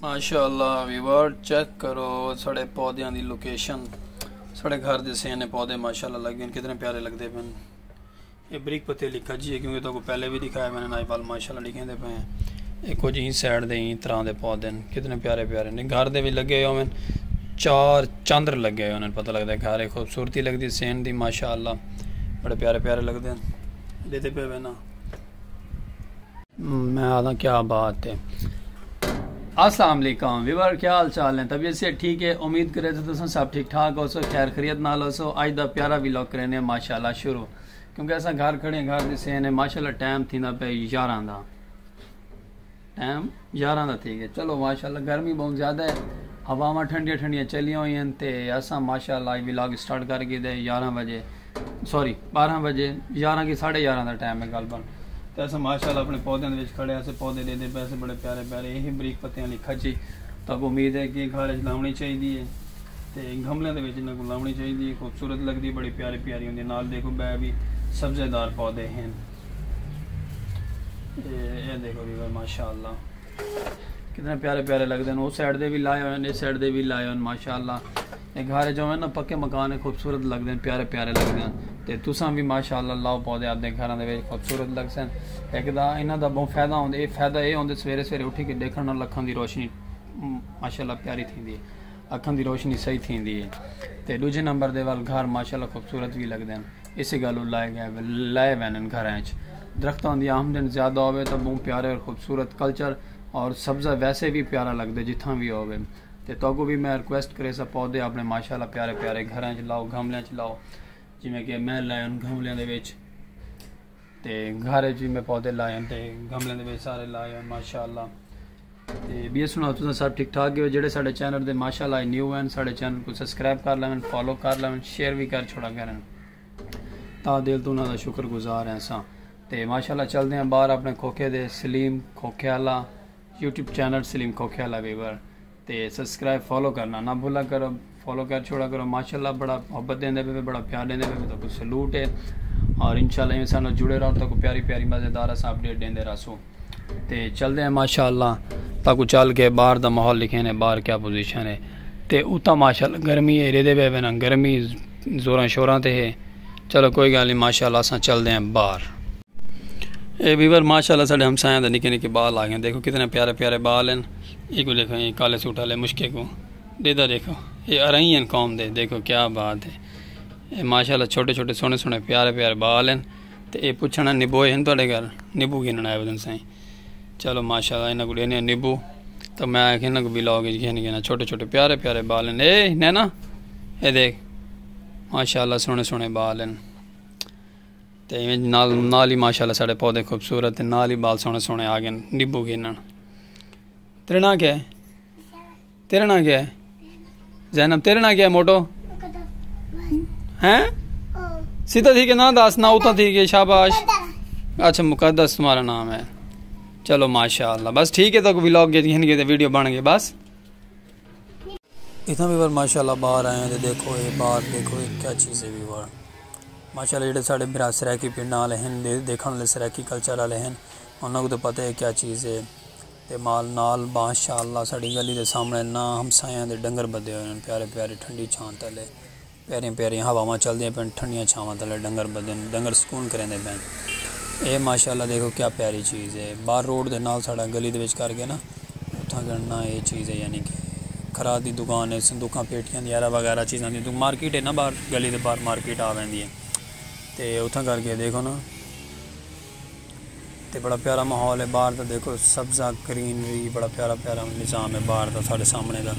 माशाअल्लाह viewer check करो साढ़े पौधों की लोकेशन। साढ़े घर के सेने पौधे माशाअल्लाह लगे कितने प्यारे लगते पे। ये बरीक पत्ते लिखा जी है क्योंकि तो पहले भी दिखाया मैंने नाइपाल माशाअल्लाह लिखे पे हैं। एक कुछ ही साइड दे तरह के पौधे कितने प्यारे प्यारे ने। घर दे भी लगे हुए चार चंद्र लगे हुए पता लगता है घर खूबसूरती लगती सेन की माशाअल्लाह बड़े प्यारे प्यारे लगते हैं देते पे ना। मैं आता क्या बात है। अस्सलाम वालेकुम व्यूअर क्या हाल चाल है। तबीयत से ठीक है उम्मीद करे तो सब ठीक ठाक हो सो खैर खरीत नाल हो सो। अज का प्यारा व्लॉग करने माशाअल्लाह शुरू क्योंकि असा घर खड़े घर के सेने माशाअल्लाह टाइम थी पे 11 का टाइम 11 का थी गया। चलो माशाअल्लाह गर्मी बहुत ज़्यादा है हवावां ठंडिया ठंडिया चलिया हुई हैं तो असा माशाअल्लाह व्लॉग स्टार्ट करके दे 11 बजे सॉरी 12 बजे 11 की 11:30 का टाइम है गलबन। तो अस माशाअल्लाह अपने पौधों के खड़े ऐसे पौधे दे पैसे बड़े प्यारे प्यारे यही बरीक पत्तियां लिखा जी तब उम्मीद है कि घर लानी चाहिए तो गमलों के इन्हों को लानी चाहिए खूबसूरत लगती बड़ी प्यारी प्यारी होंगी। नाल देखो बै भी सब्जेदार पौधे हैं ये देखो भी माशाअल्लाह कितने प्यारे प्यारे लगते हैं। उस साइड के भी लाए हुए इस साइड के भी लाए हुए माशाअल्लाह। ये घर जो है ना पक्के मकान है खूबसूरत लगते हैं प्यारे प्यारे लगते हैं तो तुसा भी माशाअल्लाह लाओ पौधे अपने घर के खूबसूरत लग सन। एक इन्हों का बहुत फायदा होता है फायदा ये होंगे सवेरे सवेरे उठी के देखने अखों की रोशनी माशाअल्लाह प्यारी थी है अखों की रोशनी सही थी है। तो दूजे नंबर के वाल घर माशाअल्लाह खूबसूरत भी लगते हैं इस गल लाए वैन घर दरख्तों की आमदन ज़्यादा हो तो बहुत प्यारे और खूबसूरत कल्चर और सब्ज़ा वैसे भी प्यारा लगता जिथा भी हो। तो भी मैं रिक्वेस्ट करे सब पौधे अपने माशाअल्लाह प्यारे प्यारे घर लाओ गमलों लाओ जिमें कि मैं लाए गमलों के घर भी मैं पौधे लाए तो गमलों के सारे लाए माशाअल्लाह। तो भी सुनाओ तुम सब ठीक ठाक हो जो साढ़े चैनल के माशाअल्लाह न्यू हैं साढ़े चैनल को सबसक्राइब कर लें फॉलो कर लें शेयर भी कर छोड़ा करें ता दिल तो उन्होंने शुक्रगुजार हैं असा। तो माशाअल्लाह चलते हैं बाहर अपने खोखे दे सलीम खोखे वाला यूट्यूब चैनल सलीम खोखे वाला व्यूअर तो सब्सक्राइब फॉलो करना ना भूला करो फॉलो कर छोड़ा करो माशाअल्लाह बड़ा मोहब्बत देंदे पे बड़ा प्यार देंदे पे तो कुछ सलूट है और इंशाल्लाह ये सानू जुड़े रहो तो प्यारी प्यारी मज़ेदार अस अपडेट देंदे रहो। तो चलते हैं माशाअल्लाह ताकू चल के बाहर का माहौल लिखे ने बाहर क्या पोजीशन है तो उतना माशाअल्लाह गर्मी है रेदे पे ना गर्मी जोरां शोरां ते है। चलो कोई गल नहीं माशाअल्लाह अस चलते हैं बाहर। ये व्यूअर माशाअल्लाह साढ़े हमसाया के निके निके बाल आ गए देखो कितने प्यारे प्यारे बाल हैं। एक को देखो ये काले सूट वाले मुश्के को देदा देखो ये अरई हैं कौम दे देखो क्या बात है। ये माशाअल्लाह छोटे छोटे सोने सोने प्यारे प्यारे बाल हैं तो ये पूछना निबो हैं थोड़े घर निबू गिनना आए बदन साई। चलो माशाअल्लाह इन्हों को देने निबू तो मैं इन्हों को भी लाओगे गिना छोटे छोटे प्यारे प्यारे बाल हैं। ए नैना ये देख माशाअल्लाह सोने सोने बाल हैं तो नाल ही माशाअल्लाह साढ़े पौधे खूबसूरत नाल ही बाल सोने सोने आ गए निबू गिनन। तेरा ना क्या है तेरा ना क्या है जैनब तेरा ना क्या है मोटो हैं सीधा ठीक है ना दास ना उतना ठीक है शाबाश अच्छा मुकद्दस तुम्हारा नाम है। चलो माशाअल्लाह बस ठीक है तो व्लॉग गए वीडियो बन गए बस इतना भी माशाअल्लाह बाहर आए तो देखो ये बाहर देखो ये क्या चीज़ है व्यूअर माशाअल्लाह जो साढ़े बिरा सरैकी पिंड वाले हैं देखने वाले सरैकी कल्चर वाले हैं उन्होंने तो पता है क्या चीज़ है। तो माल नाल माशाअल्लाह साड़ी गली के सामने ना हमसाया के डंगर बधे हुए प्यारे प्यारे ठंडी छां तले प्यारियां प्यारियां हवावां चलदियां पैन ठंडियां छावां तले डंगर बधे डंगर सुकून करेंदे पैन। ये माशाअल्लाह देखो क्या प्यारी चीज़ है। बाहर रोड के नाल साड़ा गली के करके ना उतना करना ये चीज़ है यानी कि खराद की दुकान है संदूकां पेटियां यारा वगैरह चीज़ां दी मार्केट है ना बाहर गली के बाहर मार्केट आ वैंदी है तो उतना करके देखो ना तो बड़ा प्यारा माहौल है बाहर का देखो सब्ज़ा ग्रीनरी बड़ा प्यारा प्यारा निज़ाम है बाहर का साढ़े सामने का।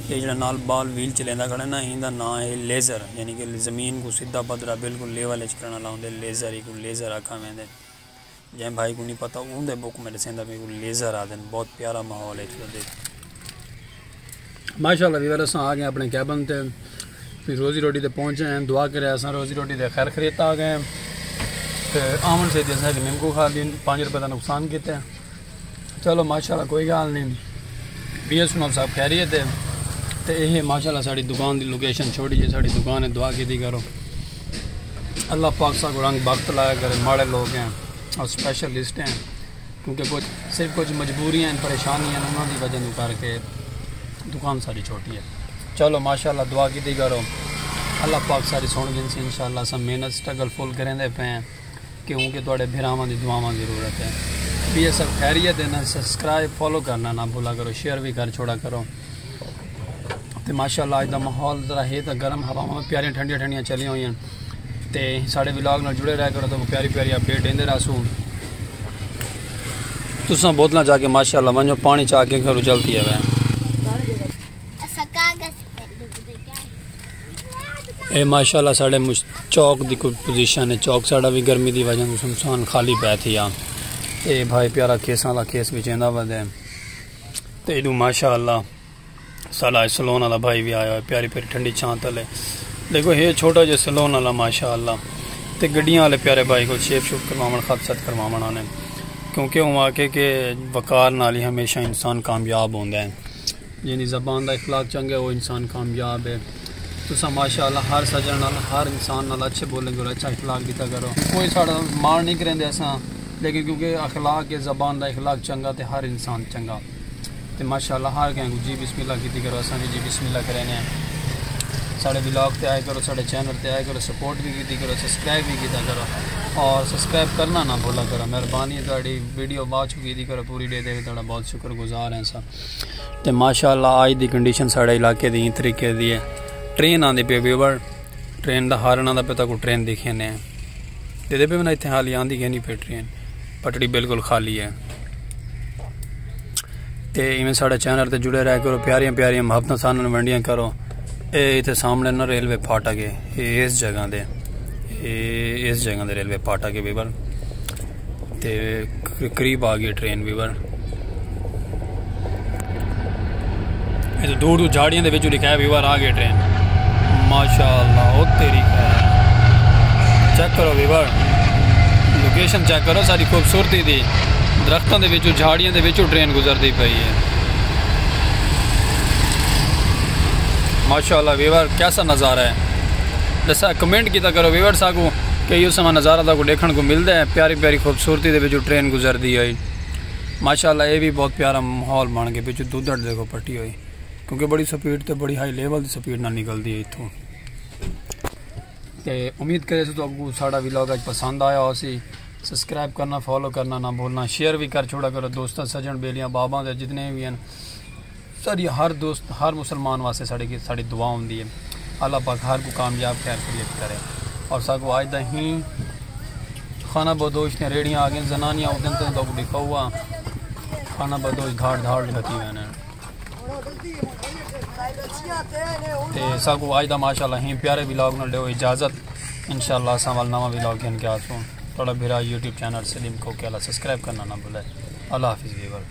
ये जो नाल बाल व्हील चलेंदा खड़ा ना इनका नाम है लेज़र यानी कि ज़मीन को सीधा पदरा बिल्कुल लेवल करने लाते लेज़र ही को लेज़र आखा वेंदे जै भाई को नहीं पता उनके बुक में दसेंदा भी लेज़र आते बहुत प्यारा माहौल है इतना देख माशाअल्लाह व्यूअर अस आ गए अपने कैबन ते फिर रोज़ी रोटी ते पहुँचे हैं दुआ करे अस रोज़ी रोटी के खैर खरीत आ गए आमन से नींबू खा ली 5 रुपये का नुकसान किया। चलो माशाअल्लाह कोई गल नहीं बी सुनो सब खैरियत है। तो यही माशाअल्लाह साड़ी दुकान की लोकेशन छोड़ी है साड़ी दुकान है दुआ की करो अल्लाह पाक सा रंग वक्त लाया करे माड़े लोग हैं और स्पेशलिस्ट हैं क्योंकि कुछ मजबूरियां परेशानियां उन्होंने की वजह करके दुकान सारी छोटी है। चलो माशाल्लाह दुआ की करो, अल्लाह पाक सारी सुन गिन से इंशाल्लाह। सब मेहनत स्ट्रगल फुल करेंदे पे हैं क्योंकि थोड़े भरावां की दुआवां ज़रूरत है। भी ये सब खैरियत है ना, सब्सक्राइब फॉलो करना ना भूला करो, शेयर भी कर छोड़ा करो। तो माशाल्लाह अज का माहौल जरा है तो गर्म, हवावां प्यारियां ठंडियां ठंडियां चलियां हुई हैं। तो साढ़े व्लॉग नाल जुड़े रह करो, तो प्यारी प्यारी अपडेट देंदे रहसूं। तुसां बोतलां जाके माशाल्लाह वञो पानी चा के घरों चलती है वह ए माशाल्लाह। साढ़े चौक की कोई पोजीशन है, चौक साड़ा भी गर्मी की वजह से सुनसान खाली पै थी आ। ये भाई प्यारा केसां का केस भी चेंदा वधे। तो इदू माशाल्लाह साड़ा सलोन वाला भाई भी आया, प्यारी प्यारी ठंडी छां तले। देखो ये छोटा जो सलोन वाला माशाल्लाह। तो गड्डियां वाले प्यारे भाई को शेप शुप करवावन खत करवावन आने, क्योंकि वो आके के वकार नाल ही हमेशा इंसान कामयाब होंदा है। जिनी ज़बान का इखलाक चंगा है वो इंसान कामयाब है। तुसा माशाल्लाह हर सजन नाल हर इंसान नाल अच्छे बोलेंगे और अच्छा इखलाक दिता करो। कोई साड़ा मार नहीं करेंगे असा, लेकिन क्योंकि अखलाक है ज़बान का इखलाक चंगा तो हर इंसान चंगा। तो माशाल्लाह हर कहें जी बिस्मिल्लाह की करो, असा भी जी बिस्मिल्लाह करें। साढ़े व्लॉग ते आए करो, साढ़े चैनल ते आए करो, सपोर्ट भी की करो, सब्सक्राइब भी किया करो और सब्सक्राइब करना ना भूला करो। मेहरबानी है थोड़ी वीडियो वाच की करो पूरी डे दे, थोड़ा बहुत शुक्रगुजार हैं सब। तो माशाल्लाह आज की कंडीशन साढ़े इलाके की तरीके की है। ट्रेन आती पे व्यूवर, ट्रेन का हारन आता पे को ट्रेन दिखे ने दे पे मैंने इतने हाल ही आँदी गई नहीं पे ट्रेन, पटड़ी बिल्कुल खाली है। तो इवें साढ़े चैनल ते जुड़े रह करो, प्यारियां प्यारियां मुहब्बतां सानू वंडियां करो। ये इतने सामने ना रेलवे फाटक है, इस जगह दे रेलवे फाटक है व्यूवर। तो करीब आ गई ट्रेन व्यूवर। दूर दूर झाड़ियों के लिखा है व्यूवर आ गई ट्रेन। माशाल्लाह ओ तेरी चेक करो व्यूवर, लोकेशन चेक करो सारी खूबसूरती दी। दरख्तों के विचों झाड़ियों के विचों ट्रेन गुजरती पई है। माशाल्लाह व्यूवर कैसा नज़ारा है, दसा कमेंट किया करो व्यूवर साकू कि ये समा नज़ारा को देखने को मिलता है। प्यारी प्यारी खूबसूरती के विचों ट्रेन गुजरती है माशाल्लाह। ये भी बहुत प्यारा माहौल बन गया, पिछू दुधड़ देखो पट्टी हुई, क्योंकि बड़ी स्पीड तो बड़ी हाई लेवल की स्पीड ना निकलती है इतों। तो उम्मीद करे तो अगू साड़ा व्लॉग अज पसंद आया हो सी। सब्सक्राइब करना फॉलो करना ना भूलना, शेयर भी कर छोड़ा करो दोस्तों सजन बेलियां बाबा के जितने भी हैं सारी हर दोस्त हर मुसलमान वास्ते साड़ी दुआ होंगी है। अल्लाह पाक हर को कामयाब खैर खरीत करे। और सागो आज दा ही खाना बदोश ने रेड़ियाँ आ गई, जनानियाँ उस दिन तो लिखा हुआ खाना बदोश धाड़ धाड़ लगती हुए ते सागो आज दा माशाल्लाह ही प्यारे व्लॉग न लो इजाज़त। इंशाल्लाह असां वाल नवा व्लॉग के क्या थोड़ा मेरा यूट्यूब चैनल सलीम को क्या सब्सक्राइब करना ना भूले। अल्लाह हाफिज़ व्यूअर।